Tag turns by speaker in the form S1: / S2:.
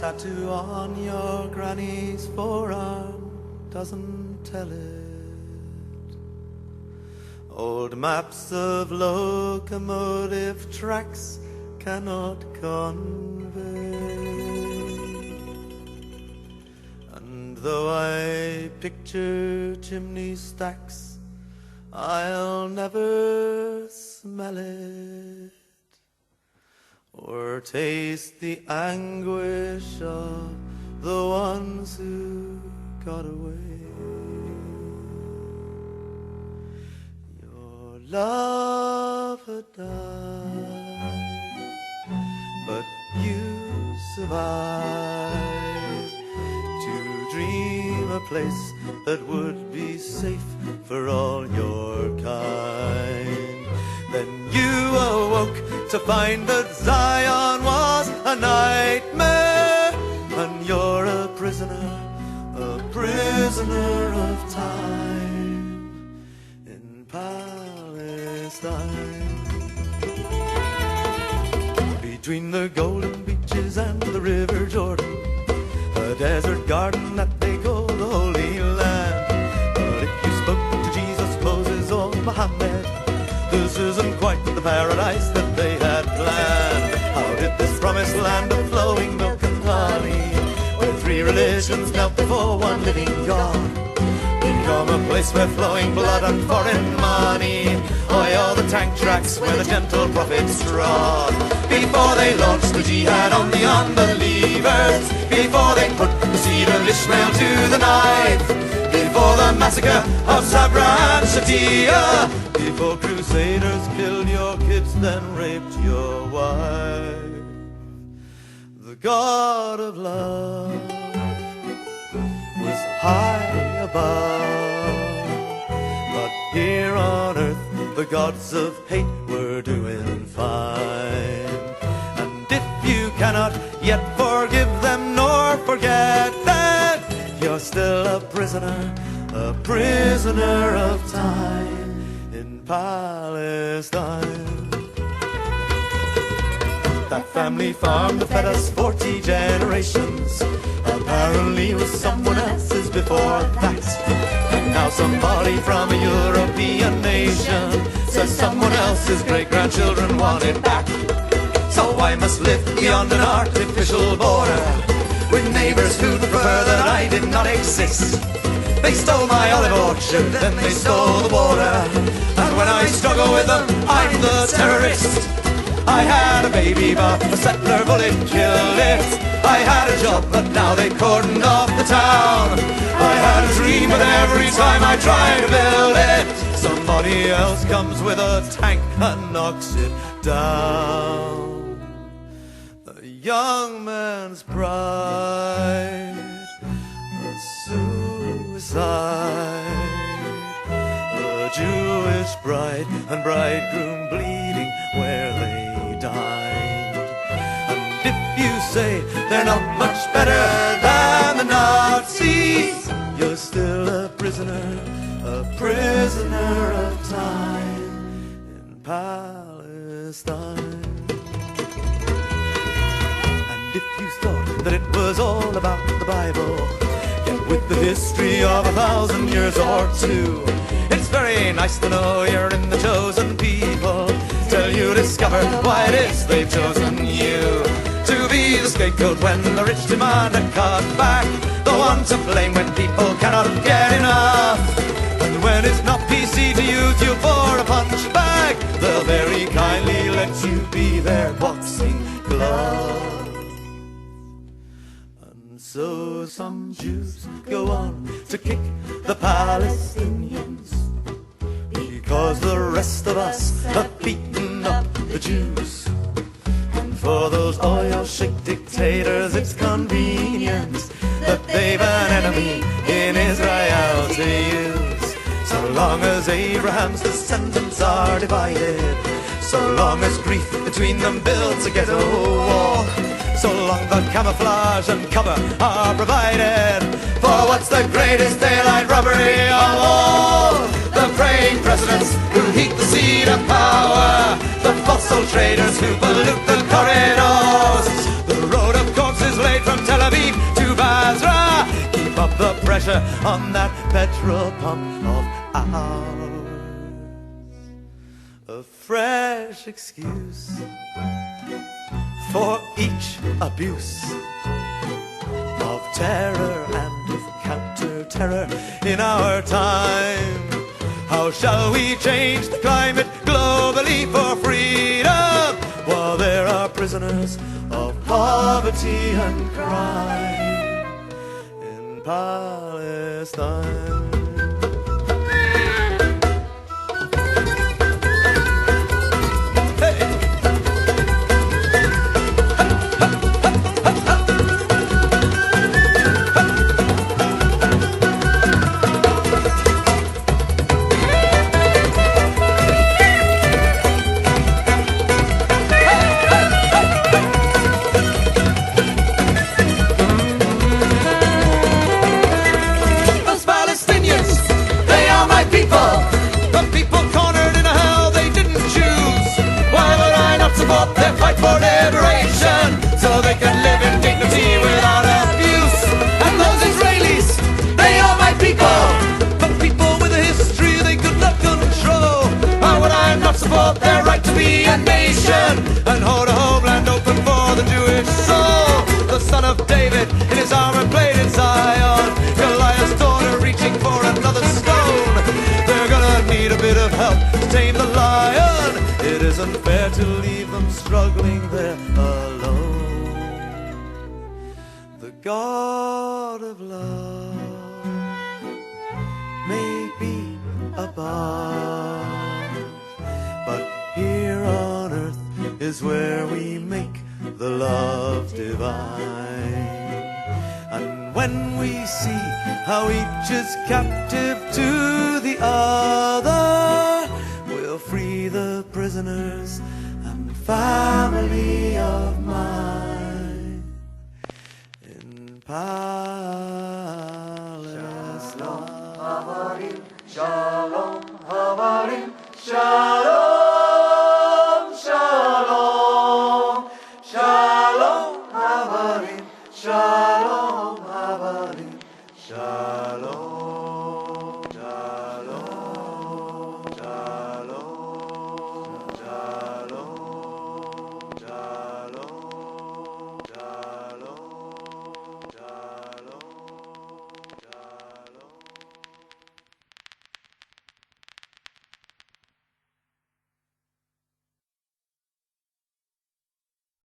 S1: tattoo on your granny's forearm doesn't tell it. Old maps of locomotive tracks cannot convey. And though I picture chimney stacks, I'll never smell it or taste the anguish of the ones who got away. Your love had died, but you survived to dream a place that would be safe for all your kind. Then you awoke to find that Zion was a nightmare, and you're a prisoner of time in Palestine. Between the golden beaches and the river Jordan, a desert garden that they call the Holy Land. But if you spoke to Jesus, Moses or Muhammad, this isn't quite the paradise that they had planned. How did this promised land of flowing milk and honey, where three religions knelt before one living God, become a place where flowing blood and foreign money oil the tank tracks where the gentle prophets trod? Before they launched the jihad on the unbelievers, before they put the seed of Ishmael to the knife, before the massacre of Sabra and Shatia, before crusaders killed your kids then raped your wife, the God of love was high above, but here on earth the gods of hate were doing fine. And if you cannot yet forgive them nor forget that, you're still a prisoner of time in Palestine. That family farm that fed us 40 generations apparently was someone else's before that. And now somebody from a European nation says someone else's great-grandchildren want it back. So I must live beyond an artificial border with neighbors who'd prefer that I did not exist. They stole my olive orchard, then they stole the water, and when I struggle with them, I'm the terrorist. I had a baby, but a settler bullet killed it. I had a job, but now they cordoned off the town. I had a dream, but every time I try to build it, somebody else comes with a tank and knocks it down. A young man's pride, a suicide, a Jewish bride and bridegroom bleeding where they died. And if you say they're not much better than the Nazis, you're still a prisoner of time in Palestine. And if you thought that it was all about the Bible, get with the history of 1,000 years or two. It's very nice to know you're in the chosen people, till you discover why it is they've chosen you to be the scapegoat when the rich demand a cut back, the one to blame when people cannot get enough. And when it's not PC to use you for a punch bag, they'll very kindly let you be their boxing glove. And so some Jews go on to kick the Palestinians, because the rest of us have beaten up the Jews. And for those oil sheikh dictators it's convenient that they've an enemy in Israel to use. So long as Abraham's descendants are divided, so long as grief between them builds a ghetto wall, so long the camouflage and cover are provided for what's the greatest daylight robbery of all. The praying presidents who heat the seat of power, the fossil traders who pollute the corridors, the road of corpses laid from Tel drop the pressure on that petrol pump of ours. A fresh excuse for each abuse of terror and of counter-terror in our time. How shall we change the climate globally for freedom while there are prisoners of poverty and crime in Palestine?
S2: Their fight for liberation, so they can live in dignity without abuse. And those Israelis, they are my people,
S1: but people with a history they could not control.
S2: How would I not support their right to be a nation
S1: and hold a homeland open for the Jewish soul? The son of David in his armor-plated Zion, Goliath's daughter reaching for another stone. They're gonna need a bit of help to tame the lion. It isn't fair to leave them struggling there alone. The God of love may be above, but here on earth is where we make the love divine. And when we see how each is captive to the other, we'll free the prisoners and family